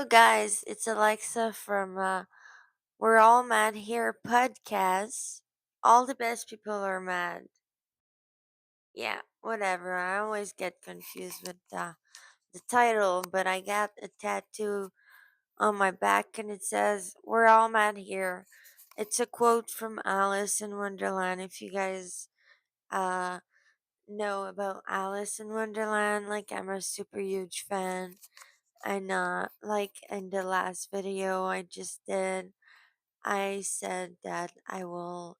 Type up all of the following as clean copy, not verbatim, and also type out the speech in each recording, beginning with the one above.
guys, it's Alexa from We're All Mad Here podcast. All the best people are mad. Yeah, whatever. I always get confused with the title, but I got a tattoo on my back and it says, We're All Mad Here. It's a quote from Alice in Wonderland. If you guys uh, know about Alice in Wonderland, like I'm a super huge fan. And like in the last video I just did, I said that I will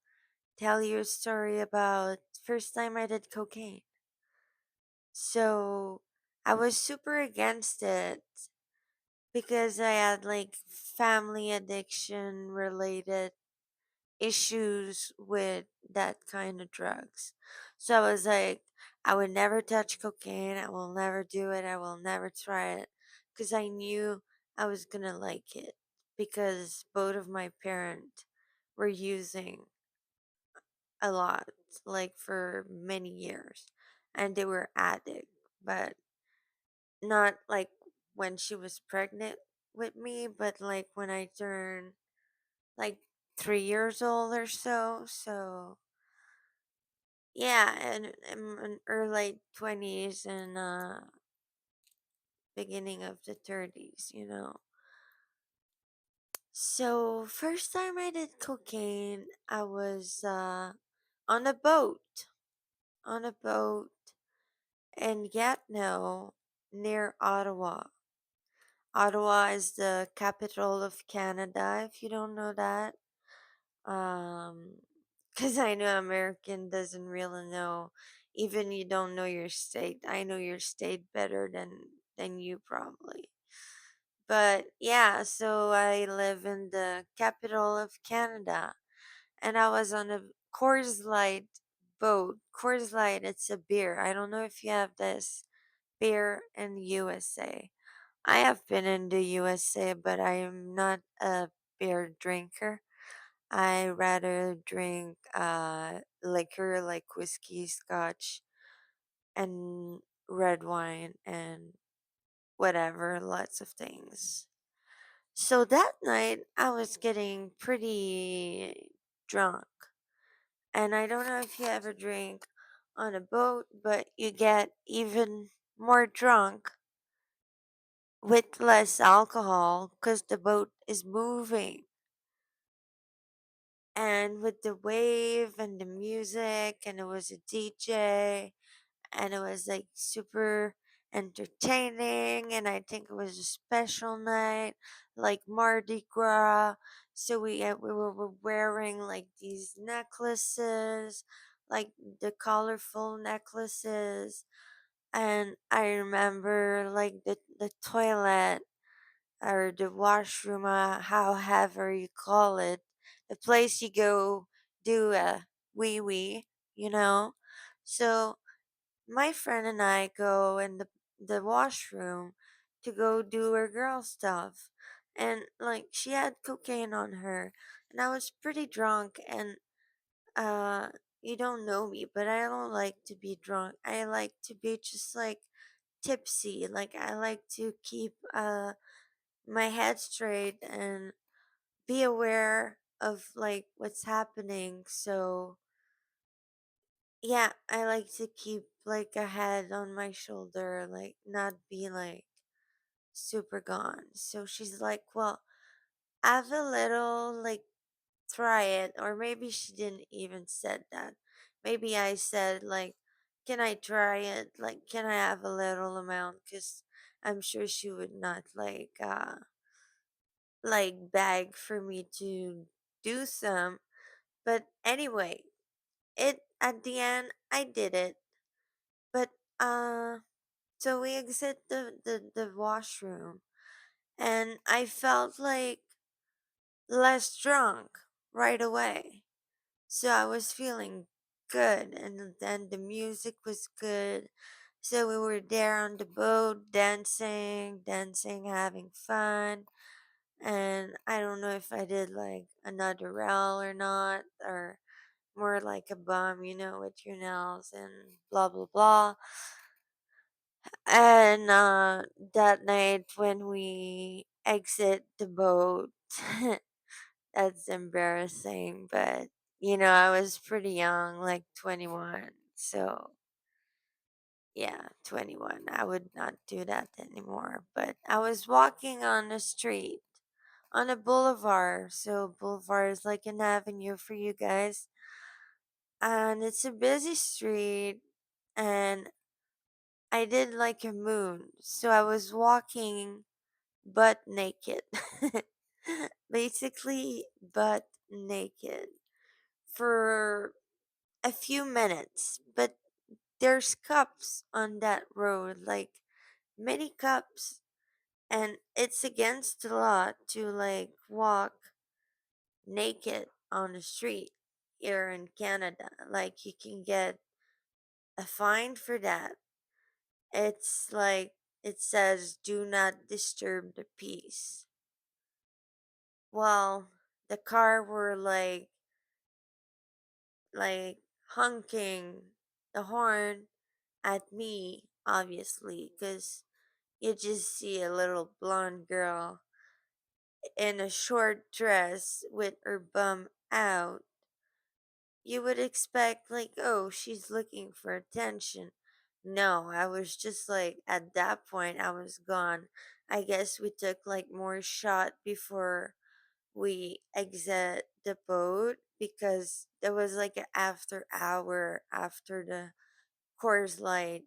tell you a story about first time I did cocaine. So I was super against it because I had like family addiction related issues with that kind of drugs. So I was like, I would never touch cocaine. I will never do it. I will never try it because I knew I was going to like it because both of my parents were using a lot, like for many years, and they were addict, but not like when she was pregnant with me, but like when I turned like 3 years old or so. So yeah, and in early 20s and beginning of the 30s, you know. So first time I did cocaine, I was on a boat, on a boat in Gatineau near Ottawa. Ottawa is the capital of Canada, if you don't know that. Um, because I know American doesn't really know, even you don't know your state. I know your state better than you probably. But yeah, so I live in the capital of Canada, and I was on a Coors Light boat. Coors Light, it's a beer. I don't know if you have this beer in USA. I have been in the USA, but I am not a beer drinker. I rather drink liquor like whiskey, scotch, and red wine, and whatever, lots of things. So that night, I was getting pretty drunk. And I don't know if you ever drink on a boat, but you get even more drunk with less alcohol because the boat is moving. And with the wave and the music, and it was a DJ, and it was like super entertaining. And I think it was a special night, like Mardi Gras. So we were wearing like these necklaces, like the colorful necklaces. And I remember like the toilet or the washroom, however you call it, the place you go do a wee wee, you know. So my friend and I go in the washroom to go do her girl stuff, and like she had cocaine on her, and I was pretty drunk, and uh. You don't know me, but I don't like to be drunk. I like to be just like tipsy. Like I like to keep my head straight and be aware of like what's happening. So yeah, I like to keep like a head on my shoulder, like not be like super gone. So she's like, well, have a little, like try it. Or maybe she didn't even said that. Maybe I said like, can I try it? Like, can I have a little amount? Because I'm sure she would not like beg for me to do some. But anyway, it at the end I did it. But so we exit the washroom, and I felt like less drunk right away. So I was feeling good, and then the music was good. So we were there on the boat dancing, having fun. And I don't know if I did like another L or not, or more like a bum, you know, with your nails and blah blah blah. And that night when we exit the boat. That's embarrassing, but I was pretty young, like 21. So, yeah, 21. I would not do that anymore. But I was walking on the street, on a boulevard. So, boulevard is like an avenue for you guys. And it's a busy street. And I did like a moon. So, I was walking butt naked. Basically, butt naked for a few minutes. But there's cups on that road, like many cups, and it's against the law to like walk naked on the street here in Canada. Like you can get a fine for that. It's like it says do not disturb the peace. Well, the car were like honking the horn at me, obviously, because you just see a little blonde girl in a short dress with her bum out. You would expect, like, oh, she's looking for attention. No, I was just like, at that point, I was gone. I guess we took like more shot before we exit the boat because there was like an after hour after the Coors Light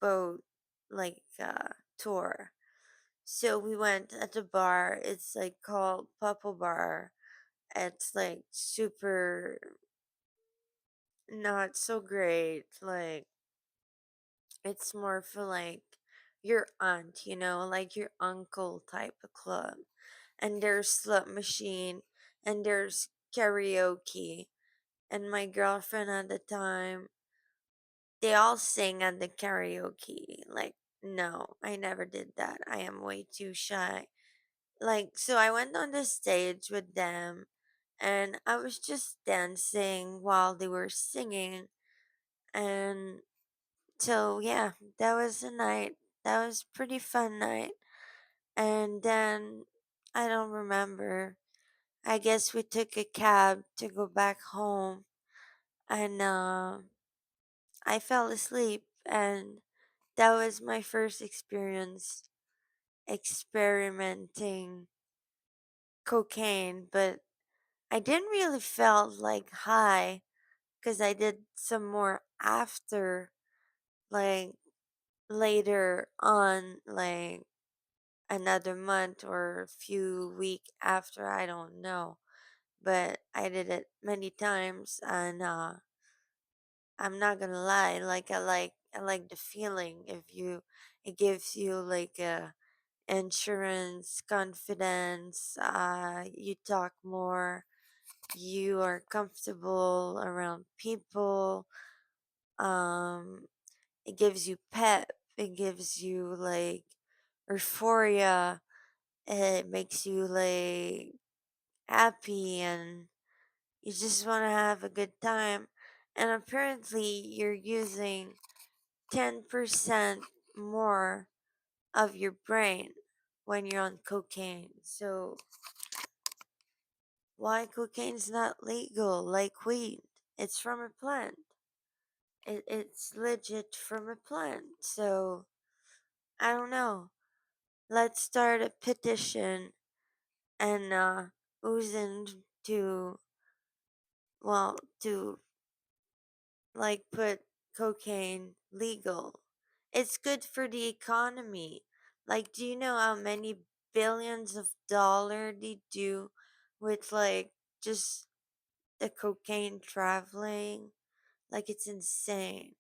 boat like tour. So we went at the bar. It's like called Purple Bar. It's like super not so great. Like it's more for like your aunt, like your uncle type of club. And there's slot machine and there's karaoke. And my girlfriend at the time, they all sing at the karaoke. Like, no, I never did that. I am way too shy. Like, so I went on the stage with them and I was just dancing while they were singing. And so, yeah, that was a night. That was pretty fun night. And then I don't remember. I guess we took a cab to go back home. And I fell asleep. And that was my first experience experimenting cocaine. But I didn't really felt like high because I did some more after, like later on, like another month or a few week after, I don't know. But I did it many times, and I'm not gonna lie, like I like the feeling. If you, it gives you like a insurance confidence. You talk more. You are comfortable around people. um it gives you pep, it gives you like euphoria, it makes you like happy, and you just want to have a good time. And apparently you're using 10% more of your brain when you're on cocaine. So why cocaine's not legal like weed? It's from a plant. It's legit from a plant. So I don't know. Let's start a petition and ooze into, well, to like put cocaine legal. It's good for the economy. Like, do you know how many billions of dollar they do with like just the cocaine traveling? Like it's insane.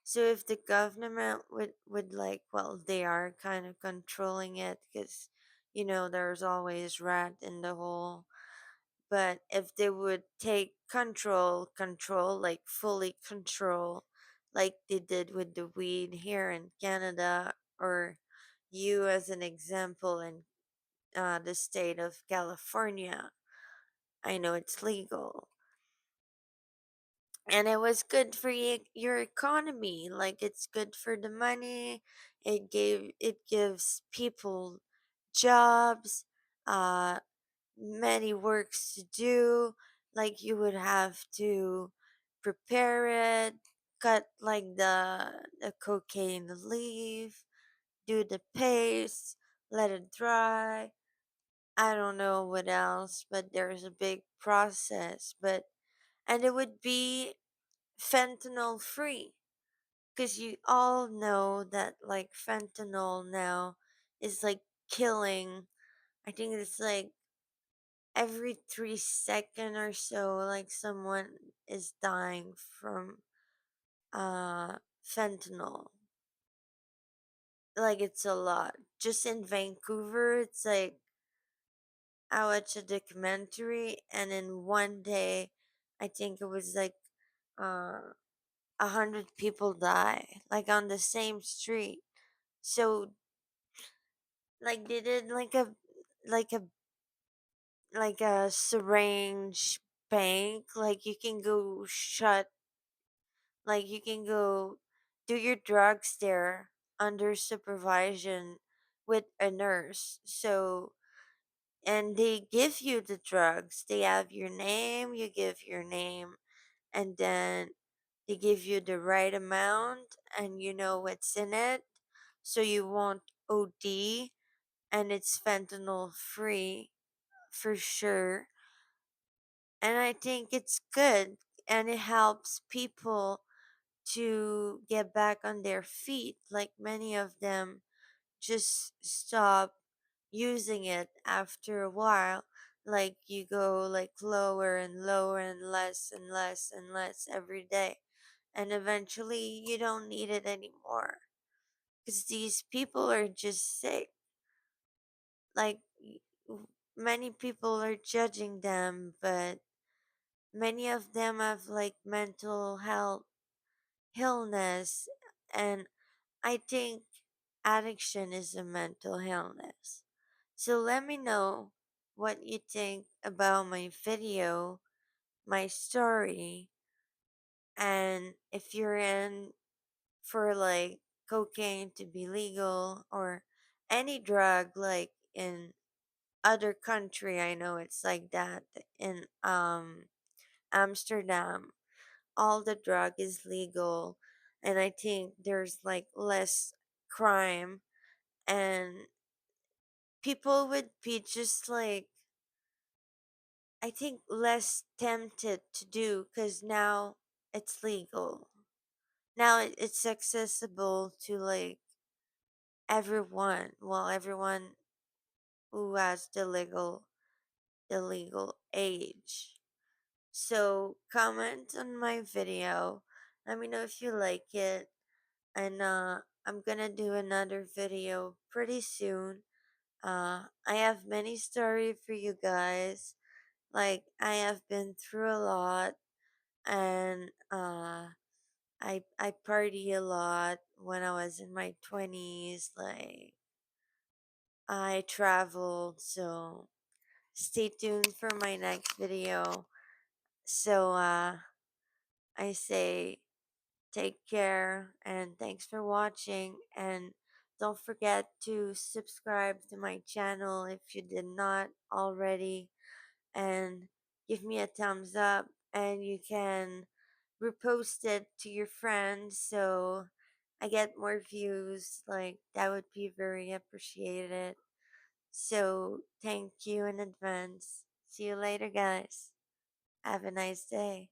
So if the government would like, well, they are kind of controlling it because there's always rat in the hole. But if they would take control, like fully control, like they did with the weed here in Canada, or you as an example in the state of California, I know it's legal. And it was good for your economy, like it's good for the money. It gives people jobs, uh, many works to do. Like you would have to prepare it, cut like the cocaine leaf, do the paste, let it dry. I don't know what else, but there's a big process. But and it would be fentanyl free because you all know that like fentanyl now is like killing. I think it's like every 3 seconds or so, like someone is dying from fentanyl. Like it's a lot. Just in Vancouver, it's like I watched a documentary, and in one day, I think it was like uh 100 people die, like on the same street. So like they did like a like a syringe bank. Like you can go shut, like you can go do your drugs there under supervision with a nurse. So and they give you the drugs. They have your name, you give your name, and then they give you the right amount and you know what's in it. So you won't OD, and it's fentanyl free for sure. And I think it's good, and it helps people to get back on their feet. Like many of them just stop using it after a while. Like you go like lower and lower and less and less and less every day. And eventually you don't need it anymore. Because these people are just sick. Like many people are judging them, but many of them have like mental health illness, and I think addiction is a mental illness. So let me know what you think about my video, my story, and if you're in for like cocaine to be legal or any drug like in other country. I know it's like that in Amsterdam. All the drug is legal, and I think there's like less crime, and people would be just like, I think, less tempted to do because now it's legal. Now it's accessible to like everyone. Well, everyone who has the legal age. So comment on my video. Let me know if you like it. And I'm gonna do another video pretty soon. I have many story for you guys. Like I have been through a lot, and I party a lot when I was in my 20s. Like I traveled, so stay tuned for my next video. So I say take care and thanks for watching, and don't forget to subscribe to my channel if you did not already, and give me a thumbs up, and you can repost it to your friends so I get more views. Like that would be very appreciated. So thank you in advance. See you later, guys. Have a nice day.